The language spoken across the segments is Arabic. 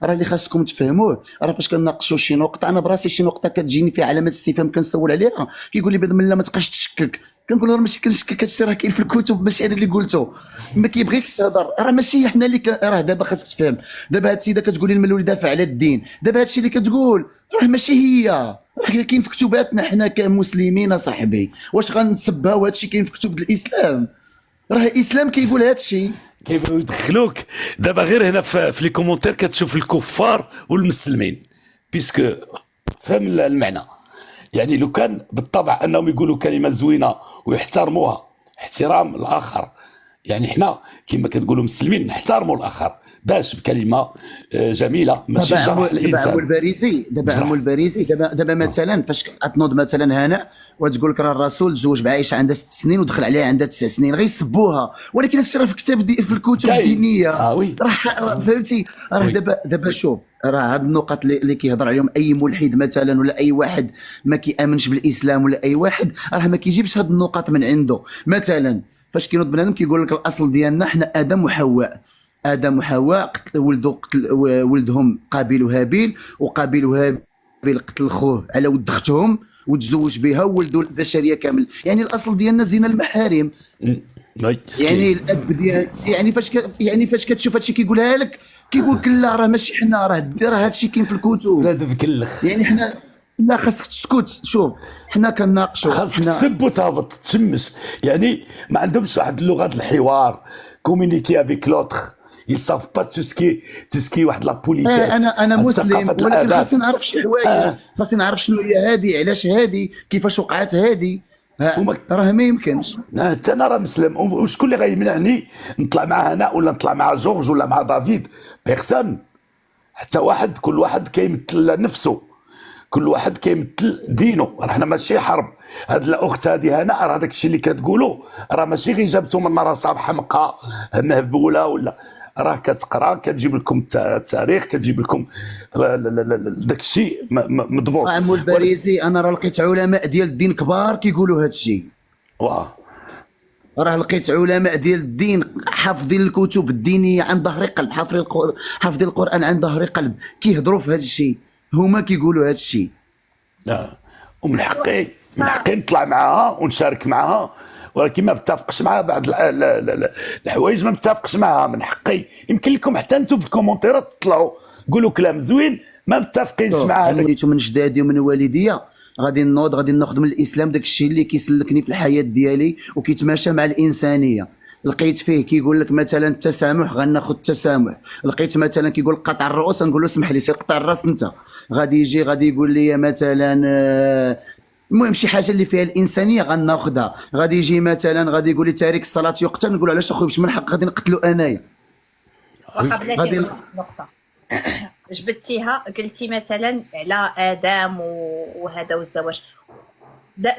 راه اللي خاصكم تفهموه، راه فاش كنناقشوا شي نقطه، انا براسي شي نقطه كتجيني فيها علامه استفهام كنسول عليها، كيقول لي بعد من لا ما تبقاش تشكك، كنقول له راه ماشي كنشكك، هادشي راه كاين في الكتب، ماشي انا اللي قلته، ما كيبغيكش تهضر، راه ماشي حنا اللي راه دابا خاصك تفهم، دابا هاد السيده كتقول لي الملول دافع على الدين، دابا هادشي اللي كتقول راه ماشي هي، راه كاين في كتباتنا حنا كمسلمين صاحبي، واش غنسبها وهادشي كاين في كتب الاسلام؟ راه الاسلام كيقول هادشي. كيبغيو يدخلوك دابا غير هنا في لي كومونتير كتشوف الكفار والمسلمين، بيسكو فهم المعنى. يعني لو كان بالطبع انهم يقولوا كلمه زوينه ويحترموها احترام الاخر، يعني حنا كما كتقولوا مسلمين نحترموا الاخر باش بكلمه جميله ماشي جرح دابا عمو الانسان. الباريسي، بصراحه دابا مثلا فاش كتنوض مثلا هنا وتقول لك راه الرسول تزوج بعائشه عندها 6 سنين ودخل عليها عندها 9 سنين، غيسبوها، ولكن هادشي راه في كتاب في الكتب كاين الدينيه، وي فهمتي؟ راه وي دابا شوف، راه هاد النقط اللي كيهضر عليهم اي ملحد مثلا ولا اي واحد ما كيامنش بالاسلام ولا اي واحد، راه ما كيجيبش هاد النقط من عنده. مثلا فاش كينوض بنادم كيقول لك الاصل ديالنا حنا ادم وحواء، ادم وحواء ولدهم قابيل وهابيل، وقابيل وهابيل قتل خوه على ود اختهم وتزوج بها وولدوا البشريه كامل، يعني الاصل ديالنا زين المحارم. وي يعني سكين الاب ديال يعني فاش كتشوف هادشي كيقولها لك، كيقول لك لا راه ماشي حنا، راه هادشي كاين في الكتب. بلاد مكلخ. يعني حنا لا، خاصك تسكت، شوف حنا كنناقشوا خاصك حنا. تسب وتهبط تشمش، يعني ما عندهمش واحد لغه الحوار كومونيكي افيك لوتر، يصاف با توسكي واحد لا بوليتيس انا مسلم، ثقافه ولكن الاداب. خاصني نعرف شي حوايج، خاصني نعرف شنو هي هادي، علاش هادي، كيفاش وقعت هادي. وما راه ما يمكنش. حتى انا راه مسلم، وشكون اللي غيمنعني نطلع مع هناء ولا نطلع مع جورج ولا مع دافيد؟ بيرسون. حتى واحد، كل واحد كيمثل نفسه، كل واحد كيمثل دينه، راحنا ماشي حرب. هاد الاخت هادي هنا راه داك الشيء اللي كتقولوا راه ماشي غير جابتو من راسها حمقى مهبوله، ولا راه كتقرا كتجيب لكم التاريخ، كتجيب لكم داك الشيء مضبوط. عمو الباريسي، انا راه لقيت علماء ديال الدين كبار كيقولوا هاد الشيء، واه راه لقيت علماء ديال الدين حافظين الكتب الدينيه عن ظهر قلب، حافظين القران عن ظهر قلب، كيهضروا في هاد الشيء، هما كيقولوا هاد الشيء. ومن حقي، من حقي نطلع معاها ونشارك معاها، ولكن ما بتفقش معاها بعض الحوايج، ما بتفقش معاها من حقي. يمكن لكم حتى انتم في الكومونتيرات تطلعوا قولوا كلام زوين ما متفقينش مع هذاك. وليت من جدادي ومن والديا، غادي نوض غادي ناخذ من الاسلام داك الشيء اللي كيسلكني في الحياه ديالي وكيتماشى مع الانسانيه. لقيت فيه كيقول لك مثلا التسامح، غناخذ التسامح. لقيت مثلا كيقول قطع الرؤوس، نقول له اسمح لي سير قطع الراس انت. غادي يجي غادي يقول لي مثلا المهم شي حاجه اللي فيها الانسانيه غناخذها. غادي يجي مثلا غادي يقول لي تارك الصلاه يقتل، نقول له علاش اخويا، باش من الحق غادي نقتلو انايا. وقبل غادي نقطة جبتيها، قلتي مثلا على آدم وهذا والزواج.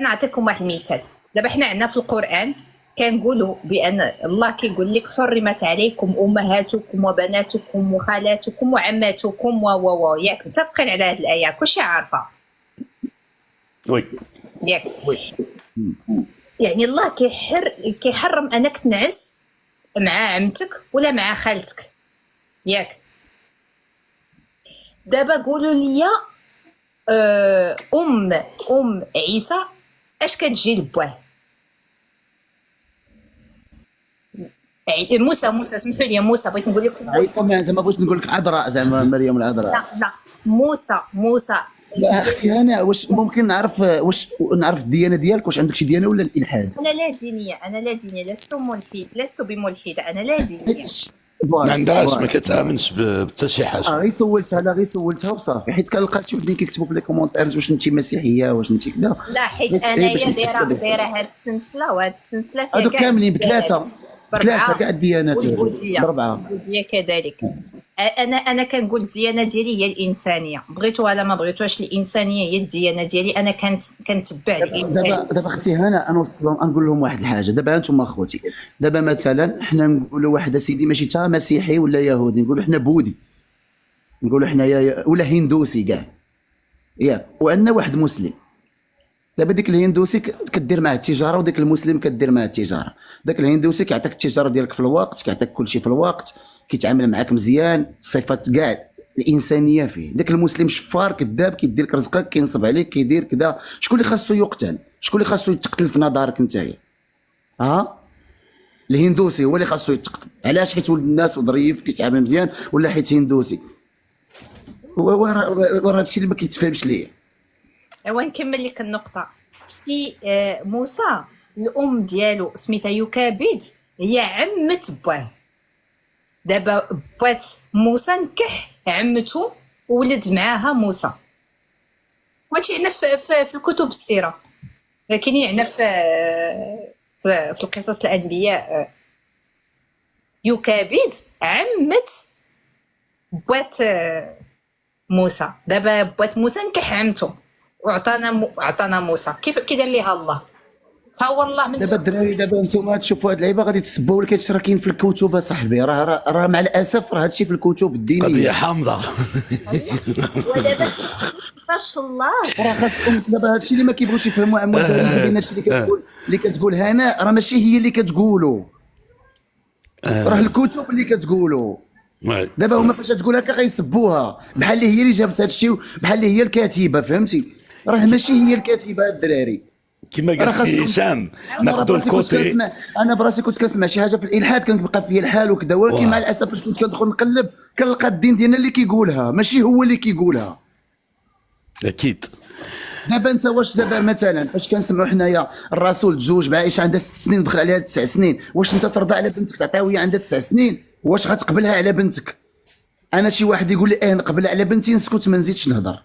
نعطيكم واحد المثال. دابا حنا عندنا في القرآن كنقولوا بأن الله كيقول لك حرمت عليكم أمهاتكم وبناتكم وخالاتكم وعماتكم ياك متفقين على هذه الآية؟ كلشي عارفة وي ياك؟ يعني الله كيحرم أنك تنعس مع عمتك ولا مع خالتك، ياك؟ دابا قولوا لي ام عيسى اش كتجي لبواه؟ موسى سمحوا لي، موسى بغيت نقول لكم موسى. زعما بغيت نقول لك عذراء، زعما مريم العذراء. لا موسى. لا اختي انا، واش ممكن نعرف، واش نعرف الديانه ديالك، واش عندك شي ديانه ولا الالحاد؟ انا لا دينيه، لست بملحده، انا لا دينيه. ما عندهاش، ما كتامنش بحتى شي حاجه. غير سولتها وصافي، حيت كنلقى شي وحدين كيكتبوا في لي كومونتير واش انت مسيحيه واش انت كذا. لا حيت انايا دايره هاد السلسله، وهاد السلسله هادو كاملين بثلاثه كاع الديانات، بربعه البوذيه كذلك. انا كنقول الديانه ديالي هي الانسانيه، بغيتو ولا ما بغيتوش الانسانيه هي الديانه ديالي، انا كنتبع الانسانيه. دابا اختي هنا انا نقول لهم واحد الحاجه، دابا انتم اخوتي، دابا مثلا حنا نقولوا واحد سيدي ماشي تا مسيحي ولا يهودي، نقولوا حنا بوذي، نقولوا حنا ولا هندوسي كاع، ياك؟ وعندنا واحد مسلم. دابا ديك الهندوسي كدير معاه التجاره، وديك المسلم كدير معاه التجاره. داك الهندوسي كيعطيك التجاره ديالك في الوقت، كيعطيك كل شيء في الوقت، كيتعامل معاك مزيان، صفات كاع الانسانيه فيه. داك المسلم شفار كذاب كيدير لك رزقك، كينصب عليك، كيدير كذا. شكون اللي خاصو يقتل؟ شكون اللي خاصو يتقتل في نظرك نتايا؟ الهندوسي هو اللي خاصو يتقتل. علاش؟ حيت ولد الناس وظريف كيتعامل مزيان، ولا حيت هندوسي؟ وراه هادشي اللي ما كيتفهمش ليا. ايوا نكمل لك النقطه. شتي موسى الام ديالو سميتها يوكابيد، هي عمة باه. دابا بات موسى نكح عمته وولد معاها موسى. وهادشي عندنا في الكتب السيره، لكن عندنا في القصص الانبياء. يوكابيد عمة بوات موسى. دابا بوات موسى نكح عمته وعطانا موسى. كيف دار ليها الله؟ ها هو الله من دابا الدراري، دابا نتوما تشوفوا هاد اللعيبه غادي تسبوا لك هادشي راه كاين في الكتب اصاحبي. راه مع الاسف راه هادشي في الكتب الدينيه. قضيه حامضه. ودابا فاش الله راه خاصكم دابا هادشي اللي ما كيبغوش يفهموا عمو الدراري. بين هادشي اللي كتقول هنا راه ماشي هي اللي كتقولوا، راه الكتب اللي كتقولوا. دابا هما فاش تقول هكا غيسبوها بحال اللي هي اللي جابت هادشي، بحال اللي هي الكاتبه. فهمتي؟ راه ماشي هي الكاتبه الدراري. كما قال سي هشام ناخذوا الكوتي. انا براسي كنت كنسمع شي حاجه في الالحاد كنبقى فيا الحال وكذا، ولكن مع الاسف فاش كنت كندخل نقلب كنلقى الدين ديالنا اللي كيقولها، ماشي هو اللي كيقولها. اكيد. دابا انت واش دابا مثلا فاش كنسمعوا حنايا الرسول تزوج بعائشه عندها 6 سنين ودخل عليها 9 سنين، واش انت ترضى على بنتك تعطيها وهي عندها 9 سنين؟ واش غتقبلها على بنتك؟ انا شي واحد يقول لي نقبلها على بنتي نسكت ما نزيدش نهضر.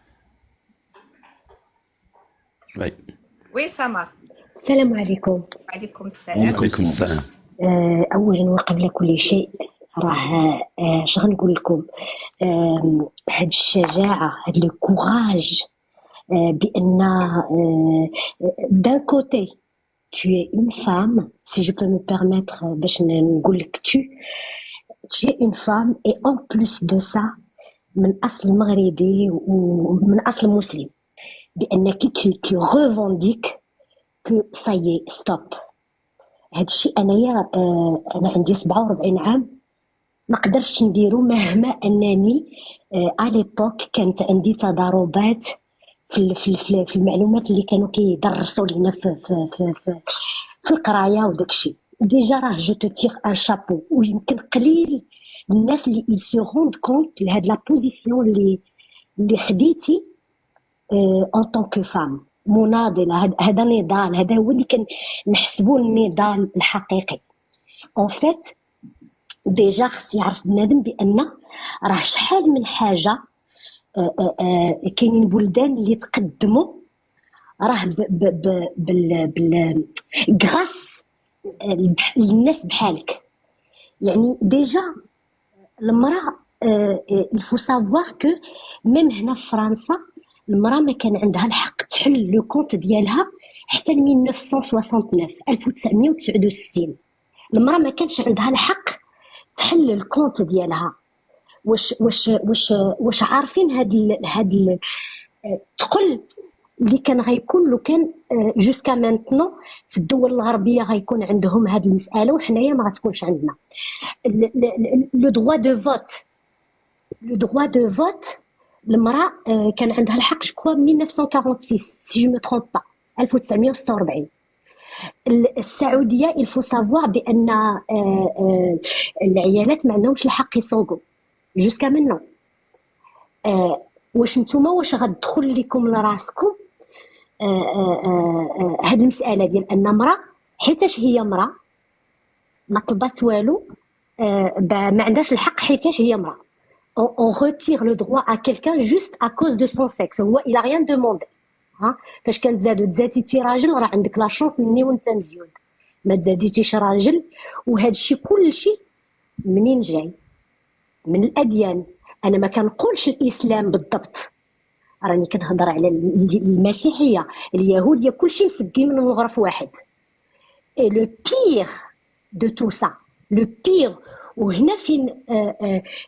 وي سمر. السلام عليكم. وعليكم السلام. وعليكم السلام. اولا وقبل كل شيء راه اش غنقول لكم، هاد الشجاعه، هاد لو كوراج، بان d'un côté tu es une femme, si je peux me permettre باش نقول لك tu es une femme et en plus de ça من اصل مغربي ومن اصل مسلم، بانك tu revendiques que ça y est stop. هادشي انايا انا عندي 47 عام ما قدرتش نديرو، مهما انني اليبوك كانت عندي تضاربات في المعلومات اللي كانوا كيدرسوا لينا في القرايه وداكشي. ديجا راه جو تو تير ان شابو، ويمكن قليل الناس اللي ils se rendent compte لهاد لا بوزيسيون اللي خديتي en tant que femme مناضله. هذا نضال، هذا هو اللي كنحسبوا النضال الحقيقي. en fait ديجا خص يعرف بنادم بان راه شحال من حاجه كاينين بلدان اللي تقدموا راه بال غراس الناس بحالك. يعني ديجا المراه il faut savoir que même هنا في فرنسا المراه ما كان عندها الحق تحل لو كونت ديالها حتى ل 1969 المراه ما كانش عندها الحق تحل الكونت ديالها. واش عارفين هاد تقل اللي كان غيكون لو كان جوسكا مانتنو في الدول الغربيه غيكون عندهم هاد المساله وحنايا ما غتكونش عندنا. لو دروا دو فوت المراه كان عندها الحق جو 1946 سي جو مي ترومب با 1946. السعوديه il faut savoir بان العيالات ما عندهمش الحق يسوقوا جوسكا منو. واش نتوما واش غتدخل لكم لراسكم هاد المساله ديال ان مراه حيتاش هي مراه ما طلبات والو ما عندهاش الحق حيتاش هي مراه. on retire le droit à quelqu'un juste à cause de son sexe. هو il a rien demandé. فاش كنتزادو تزاديتي راجل راه عندك لا شونس مني وانت مزيود، ما تزاديتيش راجل. وهذا الشيء كل شيء منين جاي؟ من الاديان. انا ما كنقولش الاسلام بالضبط، راني كنهضر على المسيحيه، اليهوديه، كل شيء مسقي من مغرف واحد. اي لو بير دو تو سا، لو بير وهنا فين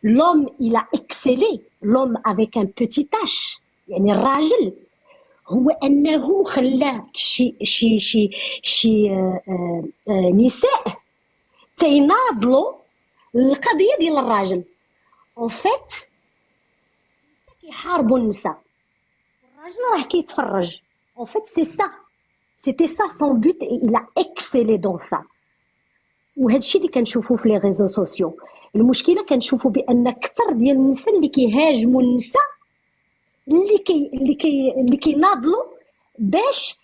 لوم il a excellé، لوم avec un petit h، يعني الراجل هو انه خلى شي نساء تيناضلوا القضيه ديال الراجل. en fait كيحاربوا النساء، الراجل راه كيتفرج. en fait c'est ça, c'était ça son but et il a excellé dans ça. وهذا الشيء اللي كنشوفوه في لي ريزو سوسيو. المشكله كنشوفوا بان كثر ديال النساء اللي كيهاجموا النساء اللي كيناضلوا باش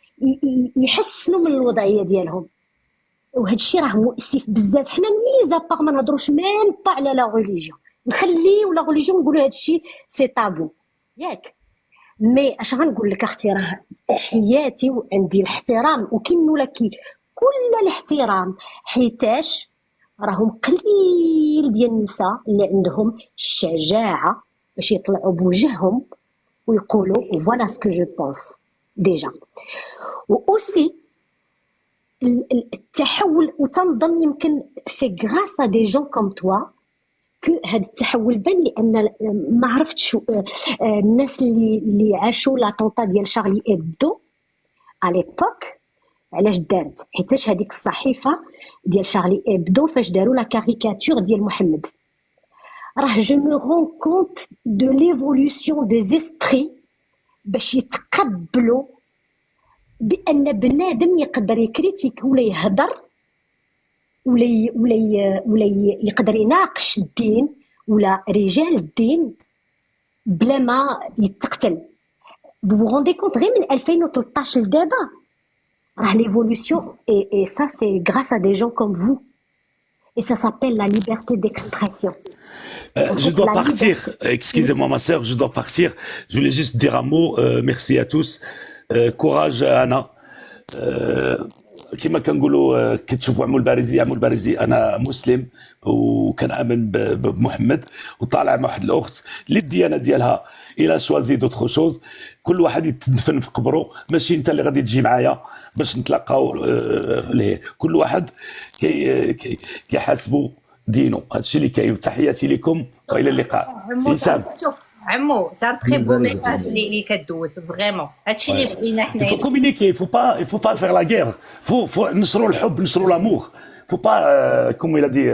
يحسنوا من الوضعيه ديالهم، وهذا الشيء راه مؤسف بزاف. حنا ميزا باغ ما نهضروش ميم با على لا ريليجيون، نخليو لا ريليجيون نقولوا هذا الشيء سي تابو ياك. مي اش غنقول لك اختي، راه حياتي وعندي الاحترام وكنو لك كل الاحترام، حيتاش راهم قليل ديال النساء اللي عندهم الشجاعه باش يطلعوا بوجههم ويقولوا فوالا سكو جو بونس ديجا. واوسي التحول، وتنظن يمكن سي غراس ا دي جون كوم توا كو هذا التحول بان، لان ما عرفتش الناس اللي عاشوا لا طونطا ديال شارلي ابدو على ليبوك علاش دارت، حيتاش هذيك الصحيفه ديال شارلي ابدو فاش داروا لا كاريكاتور ديال محمد، راه جو مو رون كونت دو ليفولوسيون دي زيسبري باش يتقبلوا بان بنادم يقدر يكريتيك ولا يهضر ولا يقدر يناقش الدين ولا رجال الدين بلا ما يتقتل. vous vous rendez compte غير من 2013 لدابا راه l'évolution et ça c'est grâce à des gens comme vous et ça s'appelle la liberté d'expression. Je dois partir, excusez-moi ma sœur, je dois partir. Je voulais juste dire un mot, merci à tous, courage Anna. كما كنقولوا كتشوفوا عمو البارزي انا مسلم وكنامن بمحمد وطالع مع واحد الاخت اللي الديانه ديالها الى شوازي دوطخ شوز، كل واحد يتدفن في قبره، ماشي انت اللي غادي تجي معايا باش نتلاقاو ليه، كل واحد كيحاسبوا دينه. هادشي اللي كاين. تحياتي لكم والى اللقاء. انسان عمو سا تري بو ميساج اللي كدوز فريمون، هادشي اللي بغينا حنايا. il faut communiquer, il faut pas faire la guerre, faut نشروا الحب، نشروا l'amour, faut pas comme il a dit